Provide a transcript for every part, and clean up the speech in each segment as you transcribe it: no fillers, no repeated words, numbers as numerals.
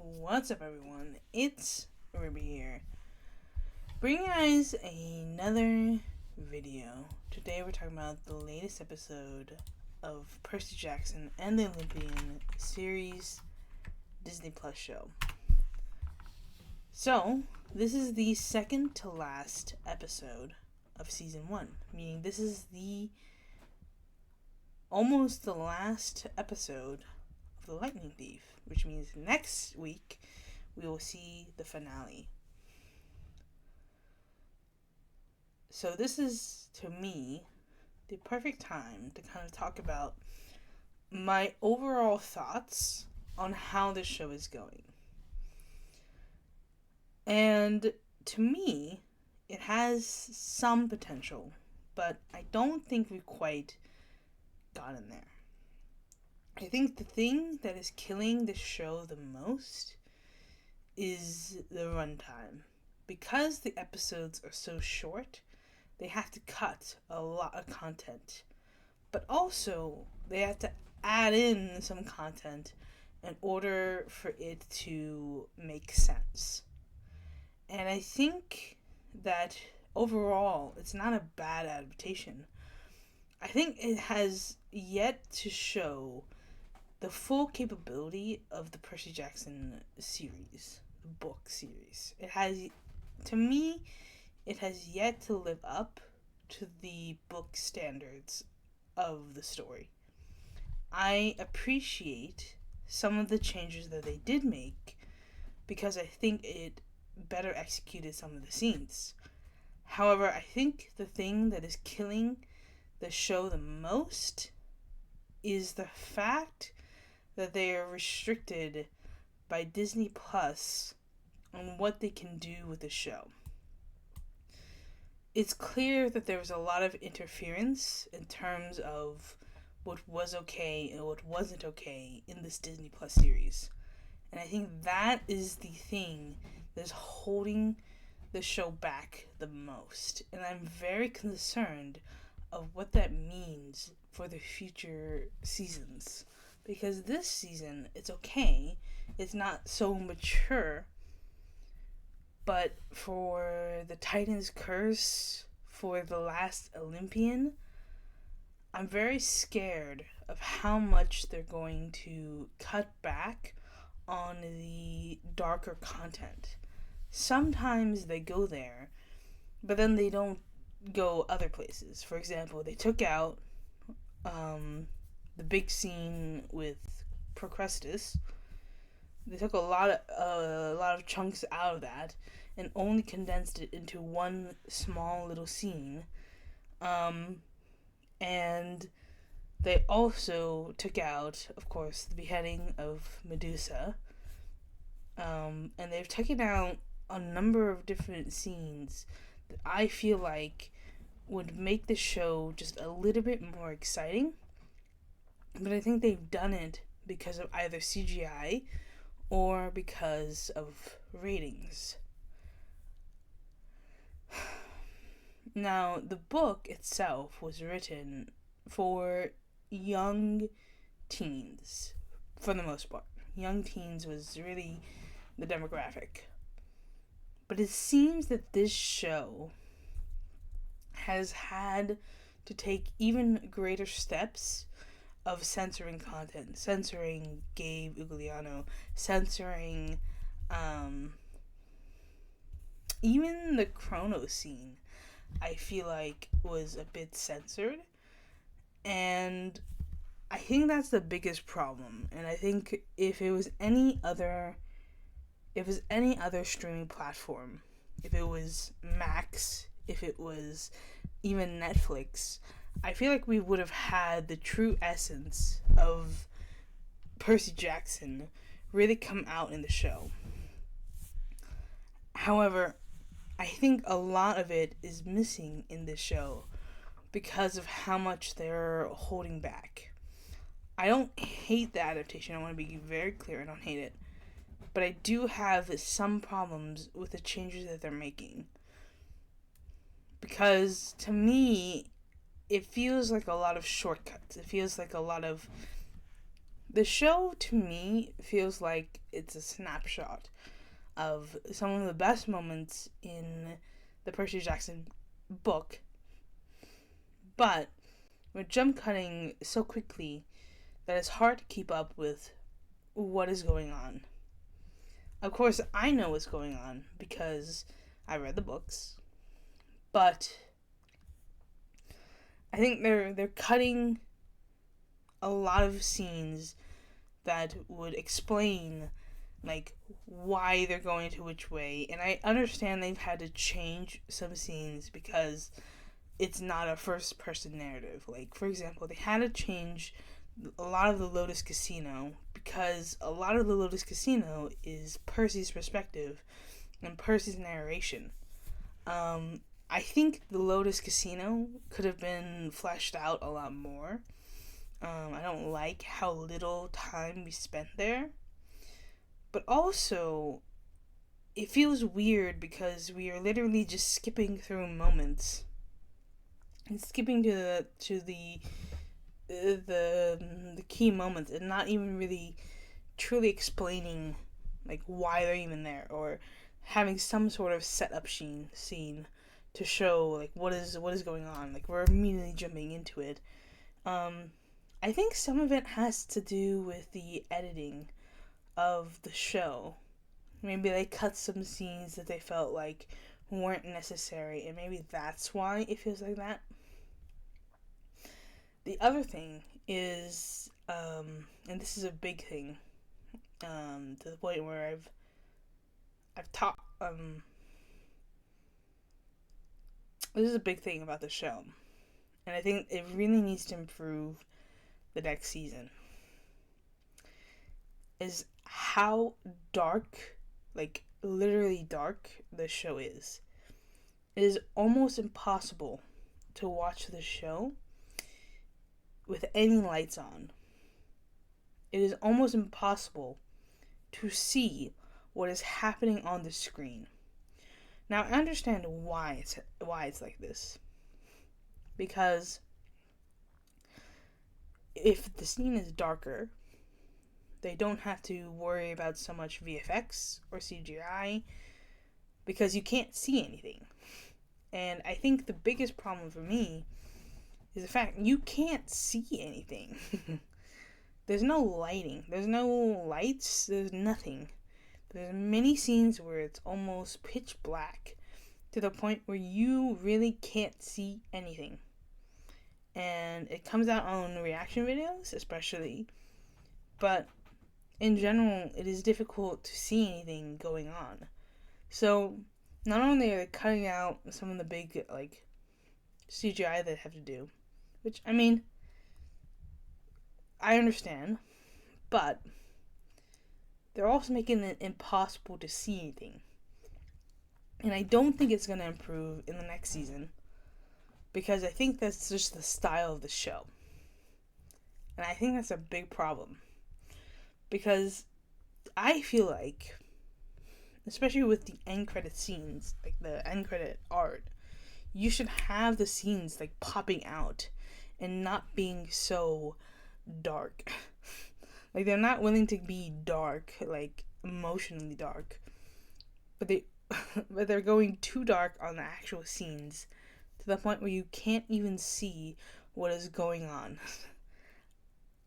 What's up, everyone? It's Ruby here, bringing you guys another video. Today we're talking about the latest episode of Percy Jackson and the Olympian Series Disney Plus show. So, this is the second to last episode of season 1, meaning this is almost the last episode of The Lightning Thief, which means next week we will see the finale. So this is, to me, the perfect time to kind of talk about my overall thoughts on how this show is going. And to me, it has some potential, but I don't think we've quite gotten there. I think the thing that is killing the show the most is the runtime. Because the episodes are so short, they have to cut a lot of content. But also, they have to add in some content in order for it to make sense. And I think that overall, it's not a bad adaptation. I think it has yet to show the full capability of the Percy Jackson series, the book series. It has, to me, it has yet to live up to the book standards of the story. I appreciate some of the changes that they did make because I think it better executed some of the scenes. However, I think the thing that is killing the show the most is the fact that they are restricted by Disney Plus on what they can do with the show. It's clear that there was a lot of interference in terms of what was okay and what wasn't okay in this Disney Plus series. And I think that is the thing that's holding the show back the most. And I'm very concerned of what that means for the future seasons. Because this season, it's okay. It's not so mature. But for the Titan's Curse, for the last Olympian, I'm very scared of how much they're going to cut back on the darker content. Sometimes they go there, but then they don't go other places. For example, they took out the big scene with Procrustes. They took a lot of chunks out of that and only condensed it into one small little scene. And they also took out, of course, the beheading of Medusa. And they've taken out a number of different scenes that I feel like would make the show just a little bit more exciting. But I think they've done it because of either CGI or because of ratings. Now, the book itself was written for young teens, for the most part. Young teens was really the demographic. But it seems that this show has had to take even greater steps of censoring content, censoring Gabe Ugliano, censoring even the Chrono scene, I feel like was a bit censored. And I think that's the biggest problem. And I think if it was any other streaming platform, if it was Max, if it was even Netflix, I feel like we would have had the true essence of Percy Jackson really come out in the show. However, I think a lot of it is missing in this show because of how much they're holding back. I don't hate the adaptation. I want to be very clear. I don't hate it. But I do have some problems with the changes that they're making. Because to me, it feels like a lot of shortcuts. It feels like a lot of The show, to me, feels like it's a snapshot of some of the best moments in the Percy Jackson book, but we're jump cutting so quickly that it's hard to keep up with what is going on. Of course, I know what's going on because I read the books, but I think they're cutting a lot of scenes that would explain like why they're going to which way, and I understand they've had to change some scenes because it's not a first person narrative. Like, for example, they had to change a lot of the Lotus Casino because a lot of the Lotus Casino is Percy's perspective and Percy's narration. I think the Lotus Casino could have been fleshed out a lot more. I don't like how little time we spent there. But also, it feels weird because we are literally just skipping through moments and skipping to the key moments and not even really truly explaining like why they're even there, or having some sort of setup scene to show like what is going on. Like, we're immediately jumping into it. I think some of it has to do with the editing of the show. Maybe they cut some scenes that they felt like weren't necessary, and maybe that's why it feels like that. The other thing is, and this is a big thing, to the point where I've taught, this is a big thing about the show, and I think it really needs to improve the next season, is how dark, like literally dark, the show is. It is almost impossible to watch the show with any lights on. It is almost impossible to see what is happening on the screen. Now, I understand why it's like this. Because if the scene is darker, they don't have to worry about so much VFX or CGI because you can't see anything. And I think the biggest problem for me is the fact you can't see anything. There's no lighting, there's no lights, there's nothing. There's many scenes where it's almost pitch black to the point where you really can't see anything. And it comes out on reaction videos, especially. But in general, it is difficult to see anything going on. So, not only are they cutting out some of the big, like, CGI they have to do, which, I mean, I understand, but they're also making it impossible to see anything. And I don't think it's going to improve in the next season, because I think that's just the style of the show. And I think that's a big problem. Because I feel like, especially with the end credit scenes, like the end credit art, you should have the scenes like popping out and not being so dark. Like, they're not willing to be dark, like emotionally dark, but they're going too dark on the actual scenes to the point where you can't even see what is going on.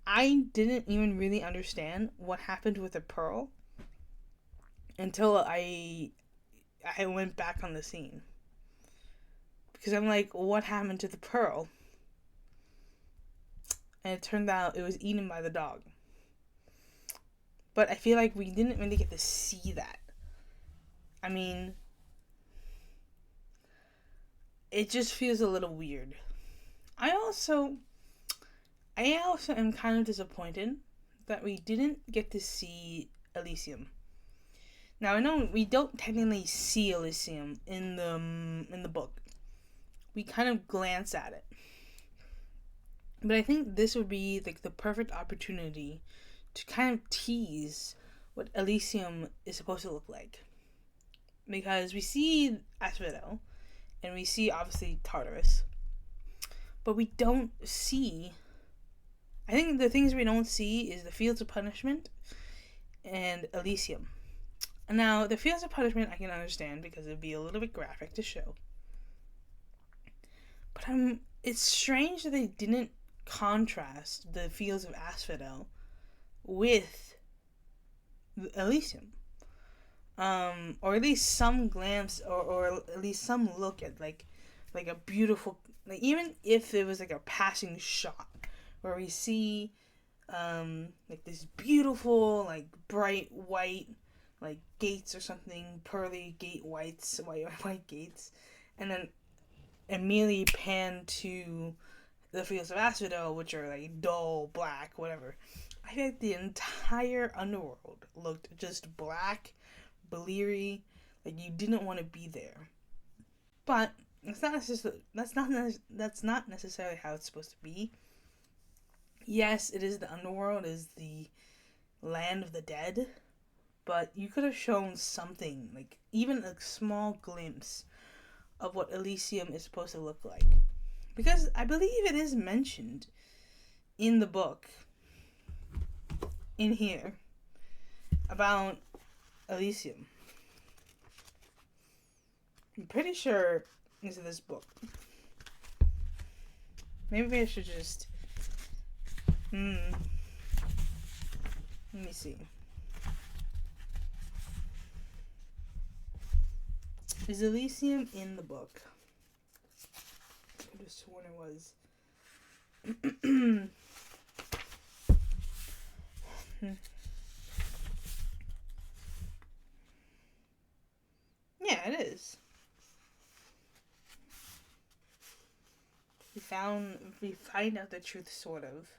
I didn't even really understand what happened with the pearl until I went back on the scene. Because I'm like, what happened to the pearl? And it turned out it was eaten by the dog. But I feel like we didn't really get to see that. I mean, it just feels a little weird. I also am kind of disappointed that we didn't get to see Elysium. Now, I know we don't technically see Elysium in the book. We kind of glance at it. But I think this would be like the perfect opportunity to kind of tease what Elysium is supposed to look like. Because we see Asphodel, and we see obviously Tartarus, but we don't see I think the things we don't see is the Fields of Punishment and Elysium. Now, the Fields of Punishment I can understand because it'd be a little bit graphic to show. But it's strange that they didn't contrast the Fields of Asphodel with Elysium. Or at least some glance or at least some look at like a beautiful, like, even if it was like a passing shot where we see like this beautiful, like, bright white, like, gates or something, pearly white gates, and then immediately pan to the Fields of Asphodel, which are like dull black, whatever. I feel like the entire underworld looked just black, bleary, like you didn't want to be there. But that's not necessarily how it's supposed to be. Yes, it is the underworld, is the land of the dead, but you could have shown something, like even a small glimpse of what Elysium is supposed to look like. Because I believe it is mentioned in the book, in here, about Elysium. I'm pretty sure it's this book. Maybe I should just... Let me see. Is Elysium in the book? I could have sworn it was. Yeah, it is. We find out the truth, sort of.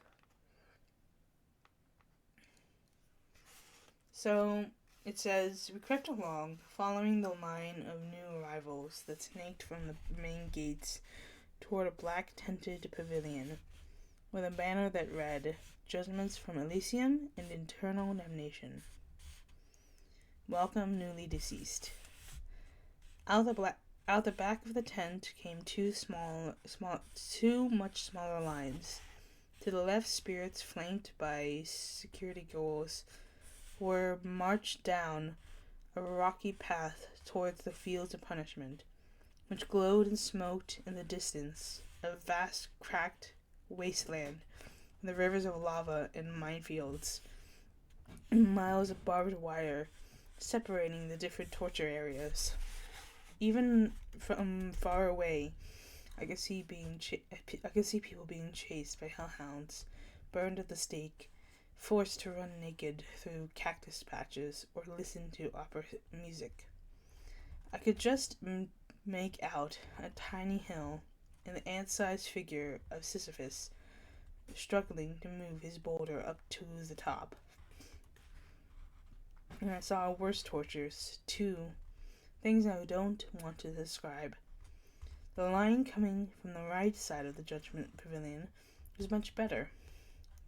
So, it says, we crept along, following the line of new arrivals that snaked from the main gates toward a black-tented pavilion, with a banner that read, Judgments from Elysium and Eternal Damnation. Welcome, newly deceased. Out the back of the tent came two much smaller lines. To the left, spirits flanked by security girls were marched down a rocky path towards the Fields of Punishment, which glowed and smoked in the distance, a vast cracked wasteland, the rivers of lava and minefields, and miles of barbed wire separating the different torture areas. Even from far away, I could see people being chased by hellhounds, burned at the stake, forced to run naked through cactus patches or listen to opera music. I could just make out a tiny hill and the ant-sized figure of Sisyphus struggling to move his boulder up to the top. And I saw worse tortures, too, things I don't want to describe. The line coming from the right side of the Judgment Pavilion was much better.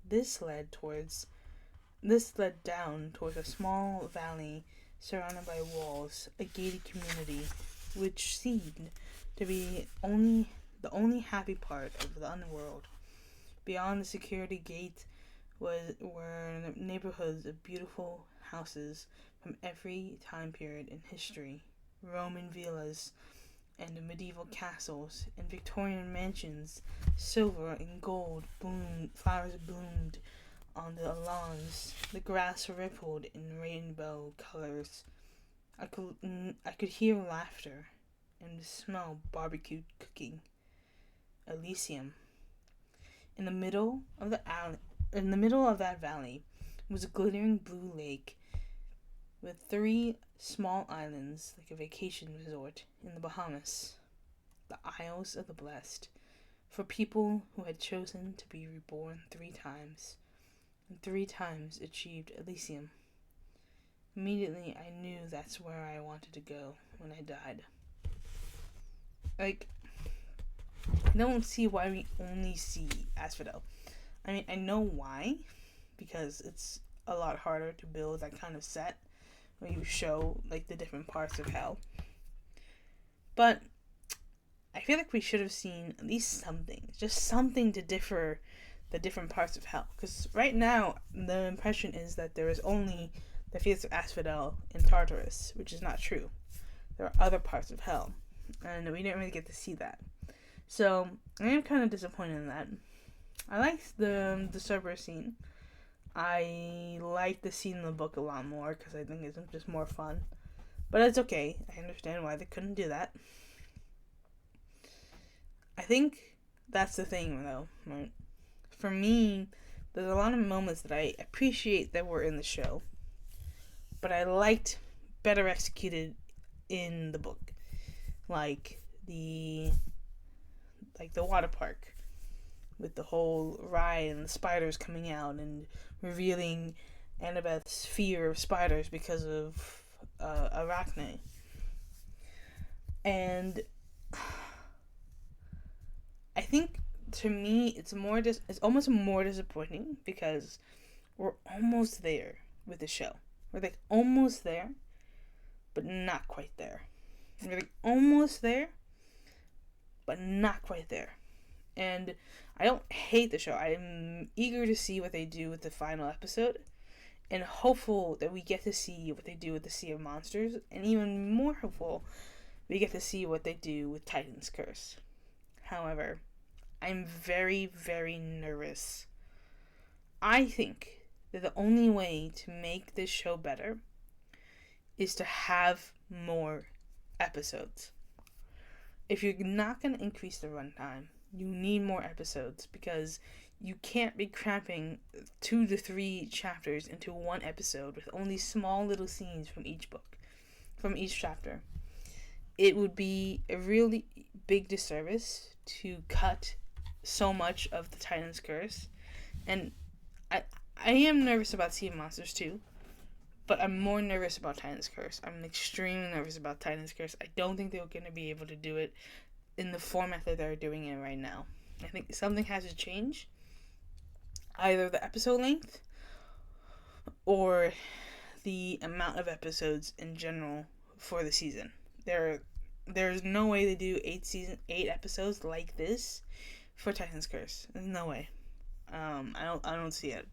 This led down towards a small valley surrounded by walls, a gated community, which seemed to be the only happy part of the underworld. Beyond the security gate were neighborhoods of beautiful houses from every time period in history, Roman villas and medieval castles and Victorian mansions. Silver and gold flowers bloomed on the lawns. The grass rippled in rainbow colors. I could hear laughter and smell barbecue cooking. Elysium. In the middle of that valley was a glittering blue lake with 3 small islands, like a vacation resort in the Bahamas, the Isles of the Blessed, for people who had chosen to be reborn 3 times, and 3 times achieved Elysium. Immediately, I knew that's where I wanted to go when I died. Like, I don't see why we only see Asphodel. I mean, I know why, because it's a lot harder to build that kind of set where you show, like, the different parts of hell. But I feel like we should have seen at least something, just something to differ the different parts of hell. Because right now, the impression is that there is only the fields of Asphodel in Tartarus, which is not true. There are other parts of hell, and we didn't really get to see that. So I am kind of disappointed in that. I like the Cerberus scene. I like the scene in the book a lot more because I think it's just more fun. But it's okay. I understand why they couldn't do that. I think that's the thing, though, right? For me, there's a lot of moments that I appreciate that were in the show, but I liked better executed in the book. Like the water park with the whole ride and the spiders coming out and revealing Annabeth's fear of spiders because of Arachne. And I think to me it's almost more disappointing because we're almost there with the show. We're like almost there, but not quite there. We're like almost there, but not quite there. And I don't hate the show. I'm eager to see what they do with the final episode, and hopeful that we get to see what they do with the Sea of Monsters, and even more hopeful we get to see what they do with Titan's Curse. However, I'm very, very nervous. I think that the only way to make this show better is to have more episodes. If you're not going to increase the runtime, you need more episodes because you can't be cramping 2 to 3 chapters into one episode with only small little scenes from each book, from each chapter. It would be a really big disservice to cut so much of the Titan's Curse. And I am nervous about Sea of Monsters too, but I'm more nervous about Titan's Curse. I'm extremely nervous about Titan's Curse. I don't think they're going to be able to do it in the format that they're doing it right now. I think something has to change. Either the episode length or the amount of episodes in general for the season. There's no way they do 8 episodes like this for Titan's Curse. There's no way. I don't see it.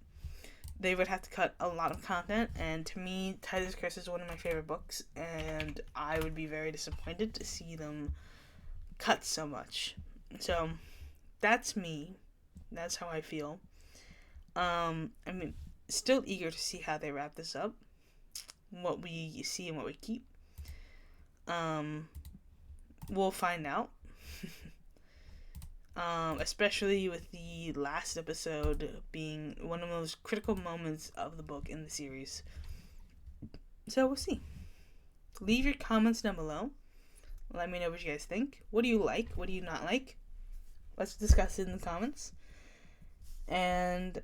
They would have to cut a lot of content, and to me, Titan's Curse is one of my favorite books, and I would be very disappointed to see them cut so much. So that's me. That's how I feel. Still eager to see how they wrap this up, what we see and what we keep. We'll find out. Especially with the last episode being one of the most critical moments of the book in the series. So we'll see. Leave your comments down below. Let me know what you guys think. What do you like? What do you not like? Let's discuss it in the comments. And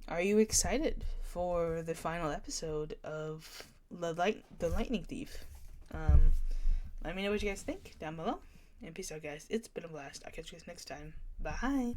are you excited for the final episode of The Lightning Thief? Let me know what you guys think down below. And peace out, guys. It's been a blast. I'll catch you guys next time. Bye.